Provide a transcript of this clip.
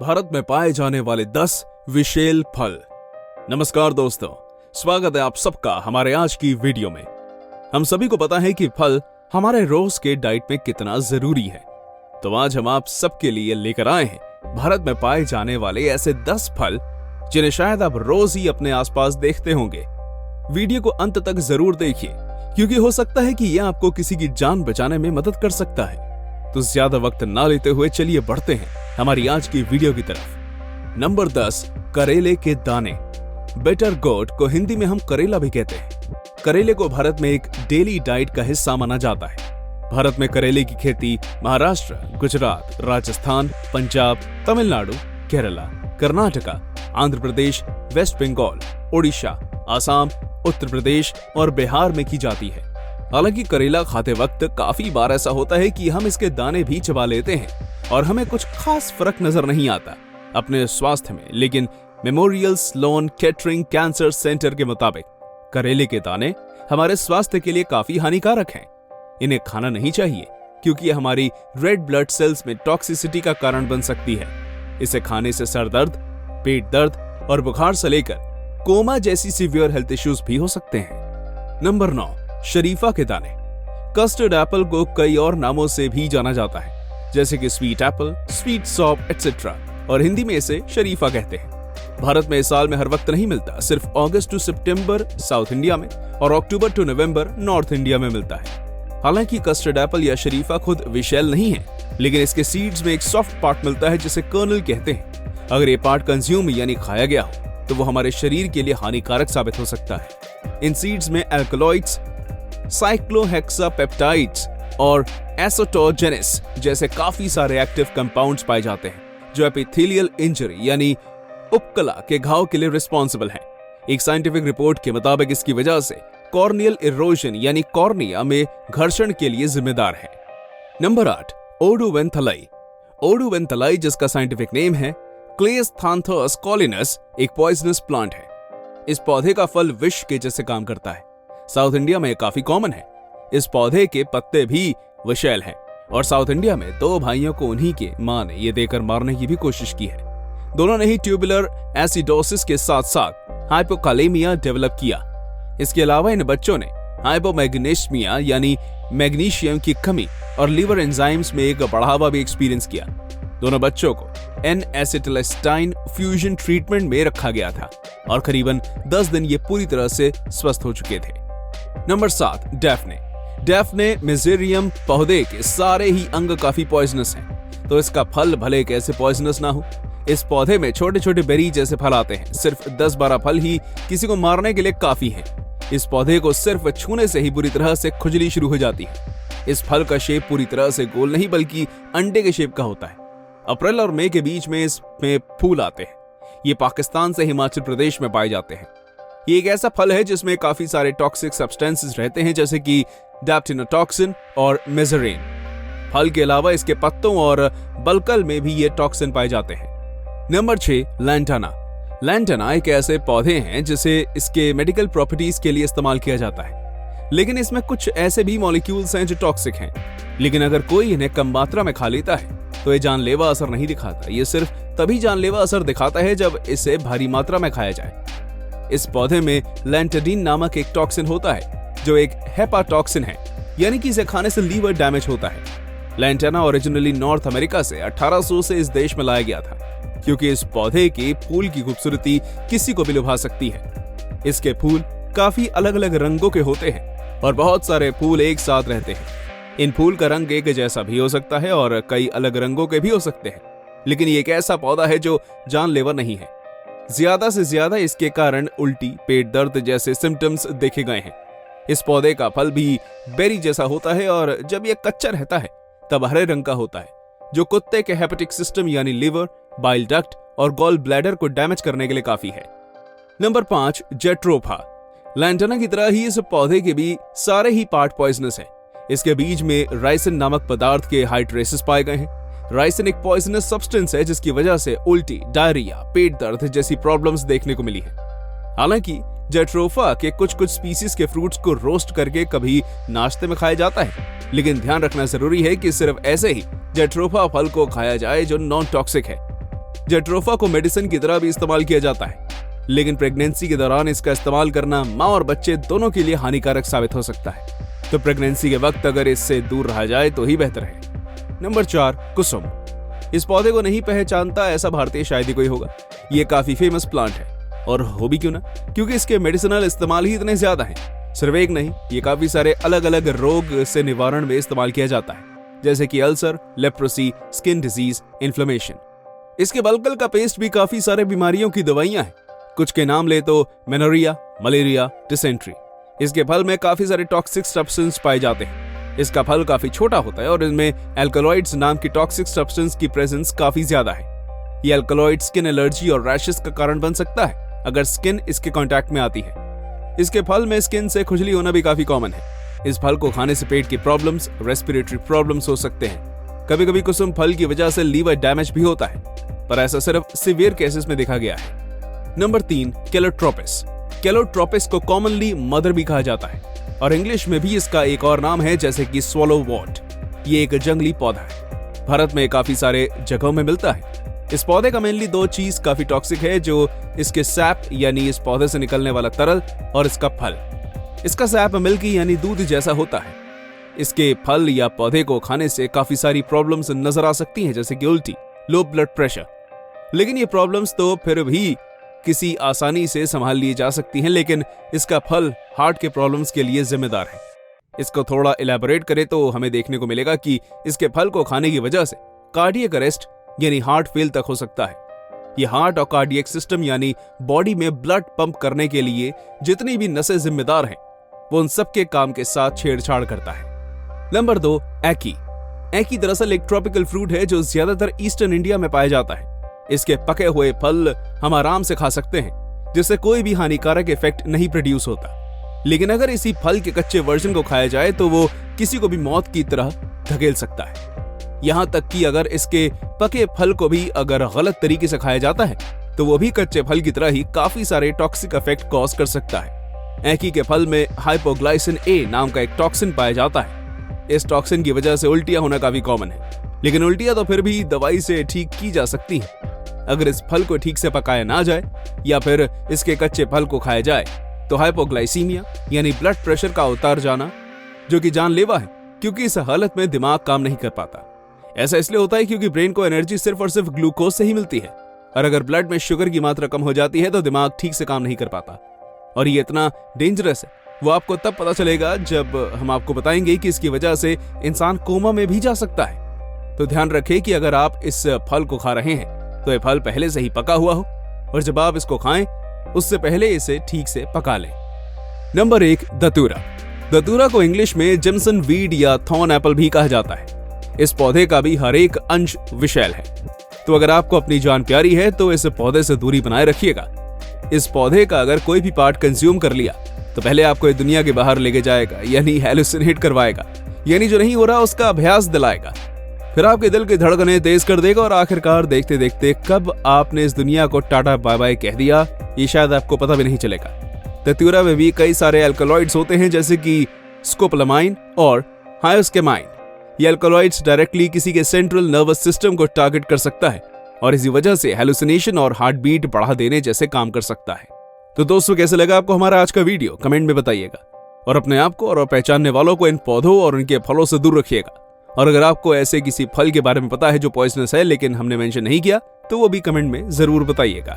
भारत में पाए जाने वाले 10 विषैल फल। नमस्कार दोस्तों, स्वागत है आप सबका हमारे आज की वीडियो में। हम सभी को पता है कि फल हमारे रोज के डाइट में कितना जरूरी है, तो आज हम आप सबके लिए लेकर आए हैं भारत में पाए जाने वाले ऐसे 10 फल जिन्हें शायद आप रोज ही अपने आसपास देखते होंगे। वीडियो को अंत तक जरूर देखिए, क्योंकि हो सकता है कि यह आपको किसी की जान बचाने में मदद कर सकता है। तो ज्यादा वक्त ना लेते हुए चलिए बढ़ते हैं हमारी आज की वीडियो की तरफ। नंबर 10, करेले के दाने। बिटर गोट को हिंदी में हम करेला भी कहते हैं। करेले को भारत में एक डेली डाइट का हिस्सा माना जाता है। भारत में करेले की खेती महाराष्ट्र, गुजरात, राजस्थान, पंजाब, तमिलनाडु, केरला, कर्नाटका, आंध्र प्रदेश, वेस्ट बंगाल, ओडिशा, आसाम, उत्तर प्रदेश और बिहार में की जाती है। हालांकि करेला खाते वक्त काफी बार ऐसा होता है कि हम इसके दाने भी चबा लेते हैं और हमें कुछ खास फर्क नजर नहीं आता अपने स्वास्थ्य में, लेकिन Memorial Sloan Kettering Cancer Center के मुताबिक करेले के दाने हमारे स्वास्थ्य के लिए काफी हानिकारक हैं। इन्हें खाना नहीं चाहिए क्योंकि ये हमारी रेड ब्लड सेल्स में टॉक्सिसिटी का कारण बन सकती है। इसे खाने से सर दर्द, पेट दर्द और बुखार से लेकर कोमा जैसी सीवियर हेल्थ इश्यूज भी हो सकते हैं। नंबर 9, शरीफा के दाने। कस्टर्ड एप्पल को कई और नामों से भी जाना जाता है, जैसे कि sweet Apple, sweet shop etcetera, और हिंदी में इसे शरीफा कहते हैं। भारत में इस साल में हर वक्त नहीं मिलता, सिर्फ अगस्त टू सितंबर साउथ इंडिया में और अक्टूबर टू नवंबर नॉर्थ इंडिया में मिलता है। हालांकि कस्टर्ड एप्पल या शरीफा खुद विषैल नहीं है, लेकिन इसके सीड्स में एक सॉफ्ट पार्ट मिलता है जिसे कर्नल कहते हैं। अगर ये पार्ट कंज्यूम यानी खाया गया हो तो वो हमारे शरीर के लिए हानिकारक साबित हो सकता है। इन सीड्स में अल्कलॉइड्स, साइक्लोहेक्सापेप्टाइड्स और एसोटोजेनेस जैसे काफी सारे एक्टिव कंपाउंड्स पाए जाते हैं, जो एपिथेलियल इंजरी यानी उपकला के घाव के लिए रिस्पॉन्सिबल हैं। एक साइंटिफिक रिपोर्ट के मुताबिक इसकी वजह से कॉर्नियल इरोजन यानी कॉर्निया में घर्षण के लिए जिम्मेदार है। नंबर 8, ओडुवेंथलाई। ओडुवेंथलाई, जिसका साइंटिफिक नेम है क्लेस्थांथस कॉलिनस, एक पॉइजनस प्लांट है। इस पौधे का फल विष के जैसे काम करता है। साउथ इंडिया में काफी कॉमन है। इस पौधे के पत्ते भी विषैल हैं और साउथ इंडिया में 2 भाइयों को उन्हीं के मां ने ये देकर मारने की भी कोशिश की है। दोनों ने ही ट्यूबुलर एसिडोसिस के साथ साथ हाइपोकालेमिया डेवलप किया। इसके अलावा इन बच्चों ने हाइपोमैग्नीशियमिया यानी मैग्नीशियम की कमी और लीवर एंजाइम्स में एक बढ़ावा भी एक्सपीरियंस किया। दोनों बच्चों को N-एसिटिलिस्टाइन फ्यूजन ट्रीटमेंट में रखा गया था और करीबन 10 दिन ये पूरी तरह से स्वस्थ हो चुके थे। नंबर 7, डैफने। डैफने मेजेरियम पौधे के सारे ही अंग काफी पॉइजनस हैं, तो इसका फल भले कैसे पॉइजनस ना हो। इस पौधे में छोटे छोटे बेरी जैसे फल आते हैं। सिर्फ 10-12 फल ही किसी को मारने के लिए काफी हैं। इस पौधे को सिर्फ छूने से ही बुरी तरह से खुजली शुरू हो जाती है। इस फल का शेप पूरी तरह से गोल नहीं बल्कि अंडे के शेप का होता है। अप्रैल और मई के बीच में इसमें फूल आते हैं। ये पाकिस्तान से हिमाचल प्रदेश में पाए जाते हैं। ये एक ऐसा फल है जिसमें काफी सारे टॉक्सिक सब्सटेंसेस रहते हैं, जैसे कि डैप्टिनोटॉक्सिन और मेजरीन। फल के अलावा इसके पत्तों और बल्कल में भी ये टॉक्सिन पाए जाते हैं। Number 6, lantana. लैंटाना एक ऐसे पौधे हैं जिसे इसके मेडिकल प्रॉपर्टीज के लिए इस्तेमाल किया जाता है, लेकिन इसमें कुछ ऐसे भी मॉलिक्यूल्स हैं जो टॉक्सिक हैं। लेकिन अगर कोई इन्हें कम मात्रा में खा लेता है तो ये जानलेवा असर नहीं दिखाता। ये सिर्फ तभी जानलेवा असर दिखाता है जब इसे भारी मात्रा में खाया जाए। इस पौधे में लैंटाडीन नामक एक टॉक्सिन होता है जो एक हेपाटॉक्सिन है, यानी कि इसे खाने से लीवर डैमेज होता है। लैंटाना ओरिजिनली नॉर्थ अमेरिका से 1800 से इस देश में लाया गया था, क्योंकि इस पौधे के फूल की खूबसूरती किसी को भी लुभा सकती है। इसके फूल काफी अलग अलग रंगों के होते हैं और बहुत सारे फूल एक साथ रहते हैं। इन फूल का रंग एक जैसा भी हो सकता है और कई अलग रंगों के भी हो सकते हैं, लेकिन ये एक ऐसा पौधा है जो जानलेवा नहीं है। ज्यादा से ज्यादा इसके कारण उल्टी, पेट दर्द जैसे सिम्टम्स देखे गए हैं। इस पौधे का फल भी बेरी जैसा होता है और जब यह कच्चा रहता है तब हरे रंग का होता है, जो कुत्ते के हेपेटिक सिस्टम यानी लिवर, बाइल डक्ट और गॉल ब्लैडर को डैमेज करने के लिए काफी है। Number 5, jatropha. लैंटाना की तरह ही इस पौधे के भी सारे ही पार्ट पॉइजनस हैं। इसके बीज में राइसिन नामक पदार्थ के हाई ट्रेसेस पाए गए हैं। राइसिन एक पॉइजनस सब्सटेंस है जिसकी वजह से उल्टी, डायरिया, पेट दर्द जैसी प्रॉब्लम्स देखने को मिली है। हालांकि जेट्रोफा के कुछ स्पीसीज के फ्रूट्स को रोस्ट करके कभी नाश्ते में खाया जाता है, लेकिन ध्यान रखना जरूरी है कि सिर्फ ऐसे ही जेट्रोफा फल को खाया जाए जो नॉन टॉक्सिक है। जेट्रोफा को मेडिसिन की तरह भी इस्तेमाल किया जाता है, लेकिन प्रेगनेंसी के दौरान इसका इस्तेमाल करना माँ और बच्चे दोनों के लिए हानिकारक साबित हो सकता है, तो प्रेगनेंसी के वक्त अगर इससे दूर रहा जाए तो ही बेहतर है। नंबर 4, कुसुम। इस पौधे को नहीं पहचानता ऐसा भारतीय शायद ही कोई होगा। ये काफी फेमस प्लांट है, और हो भी क्यों ना, क्योंकि इसके मेडिसिनल इस्तेमाल ही इतने ज्यादा हैं। सिर्फ एक नहीं, ये काफी सारे अलग अलग रोग से निवारण में इस्तेमाल किया जाता है, जैसे कि ulcer, leprosy, skin disease, inflammation. इसके बलगल का पेस्ट भी काफी सारे बीमारियों की दवाइयां हैं। कुछ के नाम ले तो मेनोरिया, मलेरिया, डिसेंट्री। इसके फल में काफी सारे टॉक्सिक सब्सटेंस पाए जाते हैं। इसका फल काफी छोटा होता है और इसमें एल्कलॉइड्स नाम की टॉक्सिक सब्सटेंस की प्रेजेंस काफी ज्यादा है। ये एल्कलॉइड स्किन एलर्जी और रैशेस का कारण बन सकता है अगर स्किन इसके कांटेक्ट में आती है। इसके फल में स्किन से खुजली होना भी काफी कॉमन है। इस फल को खाने से पेट की प्रॉब्लम्स, रेस्पिरेटरी प्रॉब्लम्स हो सकते हैं। कभी कभी कुसुम फल की वजह से लीवर डैमेज भी होता है, पर ऐसा सिर्फ सिवियर केसेस में देखा गया है। Number 3, Calotropis. कैलोट्रोपिस को कॉमनली मदर भी कहा जाता है, और इंग्लिश में भी इसका एक और नाम है, जैसे कि स्वॉलोवॉर्ट। ये एक जंगली पौधा है। भारत में काफी सारे जगहों में मिलता है। इस पौधे का मेनली 2 चीज काफी टॉक्सिक है, जो इसके सैप यानी इस पौधे से निकलने वाला तरल और इसका फल। इसका सैप मिल्की यानी दूध जैसा होता है। इसके फल या पौधे को खाने से काफी सारी प्रॉब्लम्स नजर आ सकती हैं, जैसे कि उल्टी, लो ब्लड प्रेशर। लेकिन ये प्रॉब्लम्स तो फिर भी किसी आसानी से संभाल ली जा सकती हैं, लेकिन इसका फल हार्ट के प्रॉब्लम्स के लिए जिम्मेदार है। इसको थोड़ा इलैबोरेट करें तो हमें देखने को मिलेगा कि इसके फल को खाने की वजह से कार्डियक अरेस्ट यानी हार्ट फेल तक हो सकता है। ये हार्ट और कार्डियक सिस्टम यानी बॉडी में ब्लड पंप करने के लिए जितनी भी नसें जिम्मेदार हैं, वो उन सबके काम के साथ छेड़छाड़ करता है। नंबर 2, एकी। एकी दरअसल एक ट्रॉपिकल फ्रूट है जो ज्यादातर ईस्टर्न इंडिया में पाया जाता है। इसके पके हुए फल हम आराम से खा सकते हैं, जिससे कोई भी हानिकारक इफेक्ट नहीं प्रोड्यूस होता। लेकिन अगर इसी फल के कच्चे वर्जन को खाया जाए तो वो किसी को भी मौत की तरह धकेल सकता है। यहाँ तक कि अगर इसके पके फल को भी अगर गलत तरीके से खाया जाता है तो वो भी कच्चे फल की तरह ही काफी सारे टॉक्सिक इफेक्ट कॉज कर सकता है। एकी के फल में हाइपोग्लाइसिन ए नाम का एक टॉक्सिन पाया जाता है। इस टॉक्सिन की वजह से उल्टियां होना काफी कॉमन है, लेकिन उल्टियां तो फिर भी दवाई से ठीक की जा सकती हैं। अगर इस फल को ठीक से पकाया ना जाए या फिर इसके कच्चे फल को खाया जाए तो हाइपोग्लाइसीमिया यानी ब्लड प्रेशर का उतार जाना, जो कि जानलेवा है, क्योंकि इस हालत में दिमाग काम नहीं कर पाता। ऐसा इसलिए होता है क्योंकि ब्रेन को एनर्जी सिर्फ और सिर्फ ग्लूकोज से ही मिलती है, और अगर ब्लड में शुगर की मात्रा कम हो जाती है तो दिमाग ठीक से काम नहीं कर पाता। और ये इतना डेंजरस है, वो आपको तब पता चलेगा जब हम आपको बताएंगे कि इसकी वजह से इंसान कोमा में भी जा सकता है। तो ध्यान रखें कि अगर आप इस फल को खा रहे हैं तो ये फल पहले से ही पका हुआ हो, और जब आप इसको खाएं उससे पहले इसे ठीक से पका लें। नंबर 1, धतूरा। धतूरा को इंग्लिश में जिम्सन वीड या थॉर्न एप्पल भी कहा जाता है। इस पौधे का भी हर एक अंश विषैल है, तो अगर आपको अपनी जान प्यारी है तो इस पौधे से दूरी बनाए रखिएगा। इस पौधे का अगर कोई भी पार्ट कंज्यूम कर लिया तो पहले आपको इस दुनिया के बाहर लेके जाएगा, यानी हेलुसिनेट करवाएगा, यानी जो नहीं हो रहा उसका अभ्यास दिलाएगा। फिर आपके दिल की धड़कनें तेज कर देगा और आखिरकार देखते देखते कब आपने इस दुनिया को टाटा बाय बाय कह दिया, ये शायद आपको पता भी नहीं चलेगा। धतूरा में भी कई सारे अल्कलॉइड्स होते हैं, जैसे कि स्कोपोलामाइन और हायोस्केमाइन। ये अल्कलॉइड्स डायरेक्टली किसी के सेंट्रल नर्वस सिस्टम को टारगेट कर सकता है और इसी वजह से हेलुसिनेशन और हार्ट बीट बढ़ा देने जैसे काम कर सकता है। तो दोस्तों, कैसे लगा आपको हमारा आज का वीडियो, कमेंट में बताइएगा। और अपने आप को और पहचानने वालों को इन पौधों और उनके फलों से दूर रखिएगा। और अगर आपको ऐसे किसी फल के बारे में पता है जो पॉइजनस है लेकिन हमने मेंशन नहीं किया, तो वो भी कमेंट में जरूर बताइएगा।